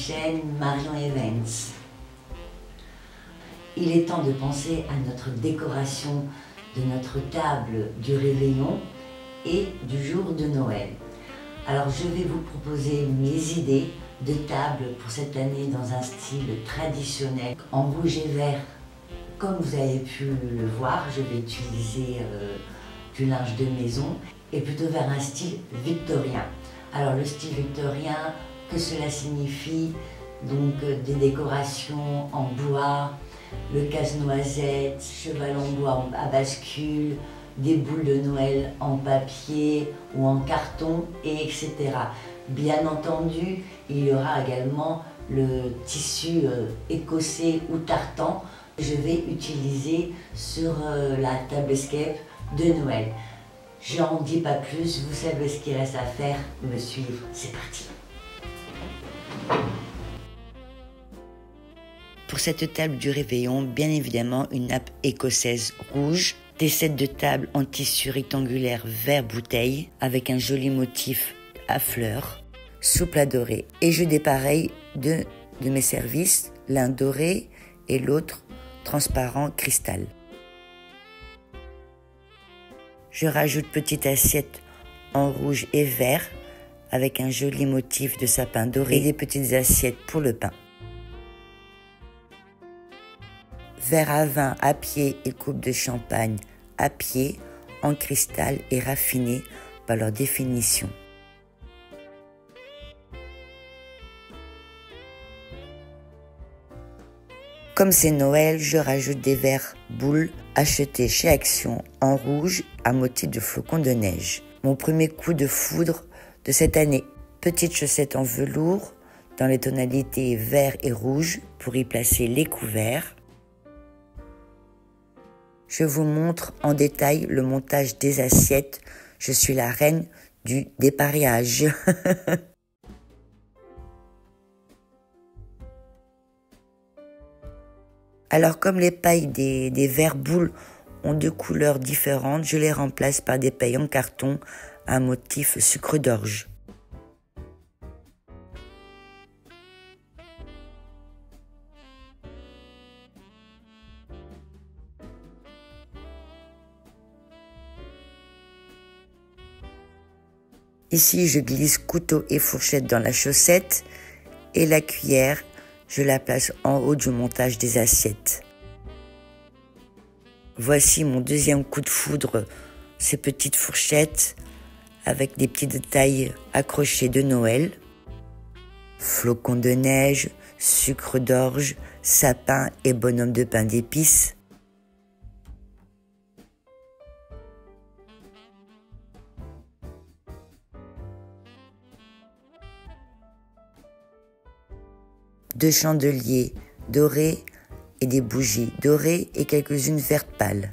chaîne Marion Evans. Il est temps de penser à notre décoration de notre table du réveillon et du jour de Noël. Alors je vais vous proposer mes idées de table pour cette année dans un style traditionnel en rouge et vert. Comme vous avez pu le voir, je vais utiliser du linge de maison et plutôt vers un style victorien. Alors le style victorien, que cela signifie? Donc des décorations en bois, le casse-noisette, cheval en bois à bascule, des boules de Noël en papier ou en carton, et etc. Bien entendu, il y aura également le tissu écossais ou tartan que je vais utiliser sur la tablescape de Noël. J'en dis pas plus, vous savez ce qu'il reste à faire, me suivre, c'est parti. Pour cette table du réveillon, bien évidemment une nappe écossaise rouge, des sets de table en tissu rectangulaire vert bouteille avec un joli motif à fleurs, souple à doré. Et je dépareille de mes services, l'un doré et l'autre transparent cristal. Je rajoute petite assiette en rouge et vert avec un joli motif de sapin doré et des petites assiettes pour le pain. Verre à vin à pied et coupe de champagne à pied, en cristal et raffiné par leur définition. Comme c'est Noël, je rajoute des verres boules achetés chez Action en rouge à motif de flocons de neige. Mon premier coup de foudre de cette année. Petites chaussettes en velours dans les tonalités vert et rouge pour y placer les couverts. Je vous montre en détail le montage des assiettes. Je suis la reine du dépareillage. Alors comme les pailles des verres boules ont deux couleurs différentes, je les remplace par des pailles en carton à motif sucre d'orge. Ici, je glisse couteau et fourchette dans la chaussette et la cuillère, je la place en haut du montage des assiettes. Voici mon deuxième coup de foudre, ces petites fourchettes avec des petits détails accrochés de Noël. Flocons de neige, sucre d'orge, sapin et bonhomme de pain d'épices. Deux chandeliers dorés et des bougies dorées et quelques-unes vertes pâles.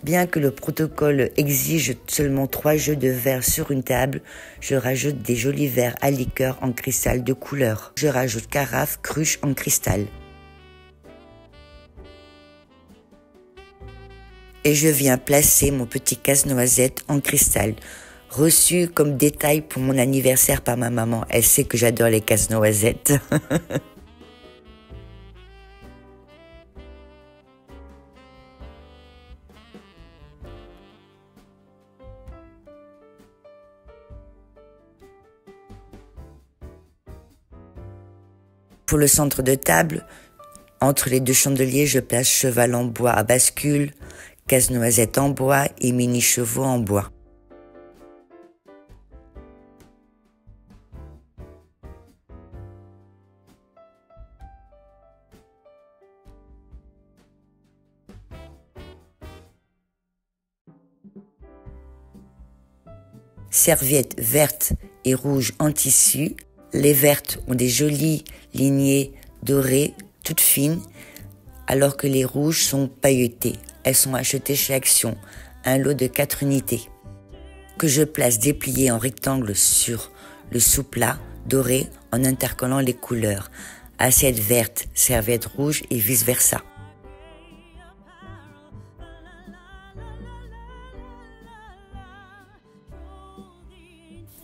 Bien que le protocole exige seulement 3 jeux de verre sur une table, je rajoute des jolis verres à liqueur en cristal de couleur. Je rajoute carafe, cruche en cristal. Et je viens placer mon petit casse-noisette en cristal. Reçu comme détail pour mon anniversaire par ma maman. Elle sait que j'adore les casse-noisettes. Pour le centre de table, entre les deux chandeliers, je place cheval en bois à bascule, casse-noisette en bois et mini-chevaux en bois. Serviettes vertes et rouges en tissu. Les vertes ont des jolies lignées dorées, toutes fines, alors que les rouges sont pailletées. Elles sont achetées chez Action, un lot de 4 unités, que je place dépliées en rectangle sur le sous-plat doré en intercollant les couleurs. Assiette verte, serviette rouge et vice-versa.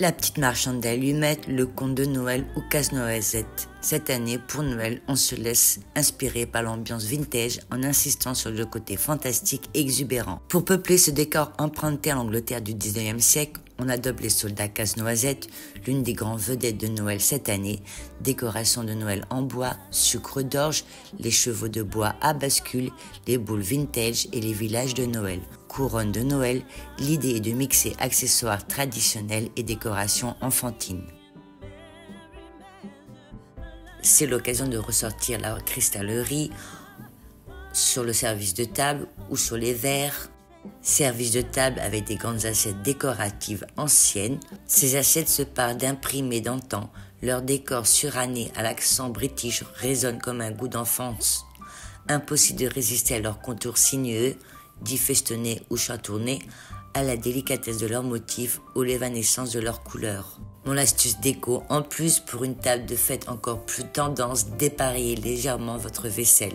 La petite marchande d'allumettes, le conte de Noël ou Casse-Noisette. Cette année, pour Noël, on se laisse inspirer par l'ambiance vintage en insistant sur le côté fantastique et exubérant. Pour peupler ce décor emprunté à l'Angleterre du 19e siècle, on adopte les soldats Casse-Noisette, l'une des grandes vedettes de Noël cette année, décoration de Noël en bois, sucre d'orge, les chevaux de bois à bascule, les boules vintage et les villages de Noël. Couronne de Noël, l'idée est de mixer accessoires traditionnels et décorations enfantines. C'est l'occasion de ressortir la cristallerie sur le service de table ou sur les verres. Service de table avec des grandes assiettes décoratives anciennes. Ces assiettes se parent d'imprimés d'antan. Leur décor suranné à l'accent british résonne comme un goût d'enfance. Impossible de résister à leurs contours sinueux, dits festonnés ou chatournés, à la délicatesse de leurs motifs ou l'évanescence de leurs couleurs. Mon astuce déco, en plus pour une table de fête encore plus tendance, dépareillez légèrement votre vaisselle,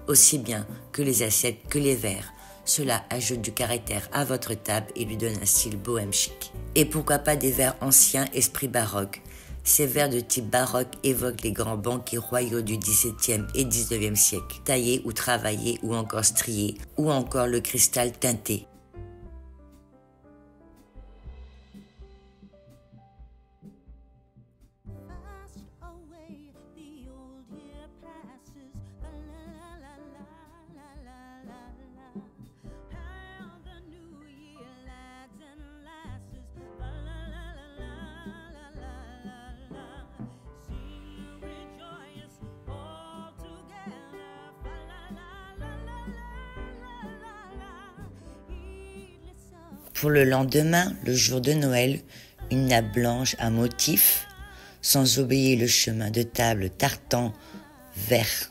aussi bien que les assiettes que les verres. Cela ajoute du caractère à votre table et lui donne un style bohème chic. Et pourquoi pas des verres anciens esprit baroque. Ces verres de type baroque évoquent les grands banquiers royaux du XVIIe et XIXe siècle, taillés ou travaillés ou encore striés, ou encore le cristal teinté. Pour le lendemain, le jour de Noël, une nappe blanche à motif, sans oublier le chemin de table tartan vert.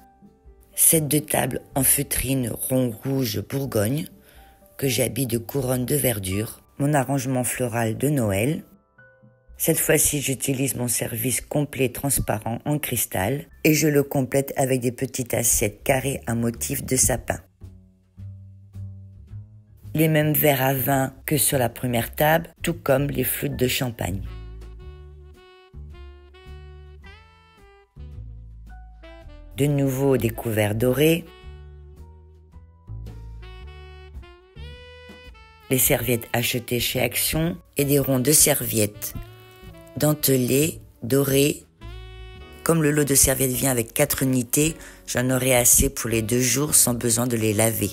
Set de table en feutrine rond rouge Bourgogne, que j'habille de couronne de verdure, mon arrangement floral de Noël. Cette fois-ci, j'utilise mon service complet transparent en cristal et je le complète avec des petites assiettes carrées à motif de sapin. Les mêmes verres à vin que sur la première table, tout comme les flûtes de champagne. De nouveau des couverts dorés. Les serviettes achetées chez Action et des ronds de serviettes dentelées, dorées. Comme le lot de serviettes vient avec 4 unités, j'en aurai assez pour les 2 jours sans besoin de les laver.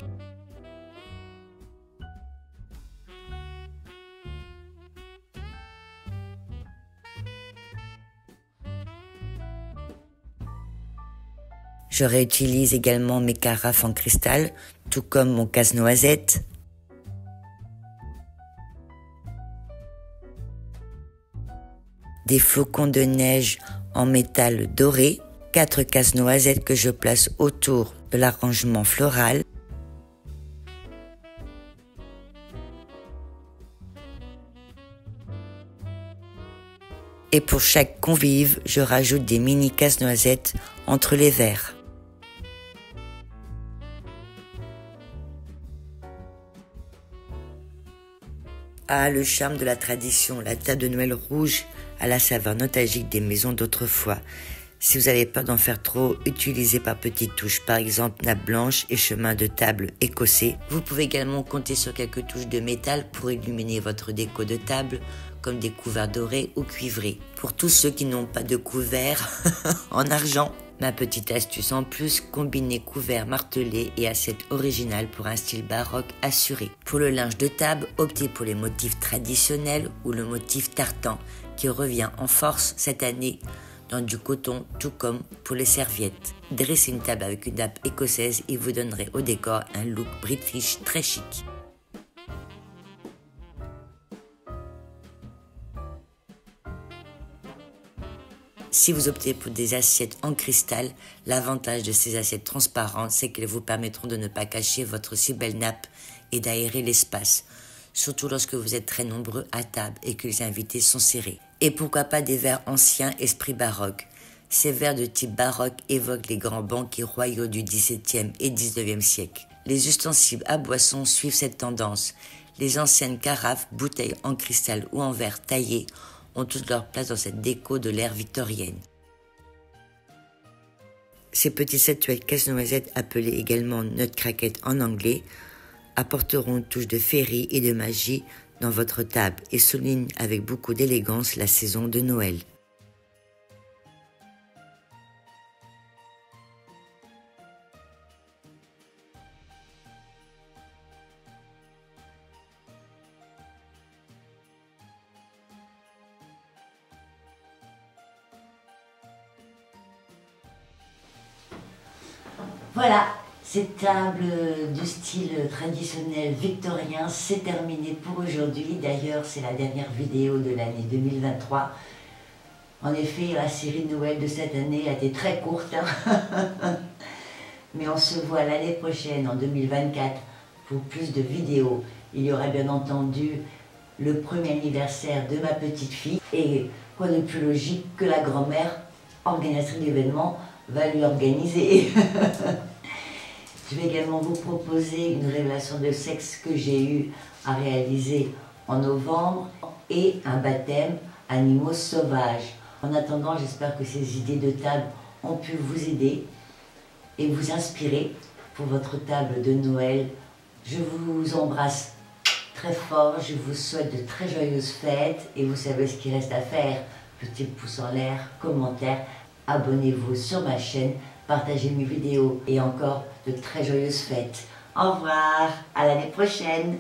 Je réutilise également mes carafes en cristal, tout comme mon casse-noisette. Des flocons de neige en métal doré, 4 casse-noisettes que je place autour de l'arrangement floral. Et pour chaque convive, je rajoute des mini casse-noisettes entre les verres. Ah, le charme de la tradition, la table de Noël rouge à la saveur nostalgique des maisons d'autrefois. Si vous avez peur d'en faire trop, utilisez par petites touches, par exemple nappe blanche et chemin de table écossais. Vous pouvez également compter sur quelques touches de métal pour illuminer votre déco de table, comme des couverts dorés ou cuivrés. Pour tous ceux qui n'ont pas de couverts en argent, ma petite astuce en plus, combinez couverts martelés et assiettes originales pour un style baroque assuré. Pour le linge de table, optez pour les motifs traditionnels ou le motif tartan qui revient en force cette année dans du coton, tout comme pour les serviettes. Dressez une table avec une nappe écossaise et vous donnerez au décor un look british très chic. Si vous optez pour des assiettes en cristal, l'avantage de ces assiettes transparentes, c'est qu'elles vous permettront de ne pas cacher votre si belle nappe et d'aérer l'espace, surtout lorsque vous êtes très nombreux à table et que les invités sont serrés. Et pourquoi pas des verres anciens esprit baroque. Ces verres de type baroque évoquent les grands banquiers royaux du XVIIe et XIXe siècle. Les ustensiles à boissons suivent cette tendance. Les anciennes carafes, bouteilles en cristal ou en verre taillé ont toute leur place dans cette déco de l'ère victorienne. Ces petites statuettes casse-noisettes, appelées également nutcrackers en anglais, apporteront une touche de féerie et de magie dans votre table et soulignent avec beaucoup d'élégance la saison de Noël. Voilà, cette table du style traditionnel victorien, c'est terminé pour aujourd'hui. D'ailleurs, c'est la dernière vidéo de l'année 2023. En effet, la série de Noël de cette année a été très courte. Mais on se voit l'année prochaine, en 2024, pour plus de vidéos. Il y aura bien entendu le premier anniversaire de ma petite fille. Et quoi de plus logique que la grand-mère, organisatrice d'événements, va lui organiser. Je vais également vous proposer une révélation de sexe que j'ai eu à réaliser en novembre et un baptême animaux sauvages. En attendant, j'espère que ces idées de table ont pu vous aider et vous inspirer pour votre table de Noël. Je vous embrasse très fort, je vous souhaite de très joyeuses fêtes et vous savez ce qu'il reste à faire. Petit pouce en l'air, commentaire, abonnez-vous sur ma chaîne, partagez mes vidéos et encore de très joyeuses fêtes. Au revoir, à l'année prochaine.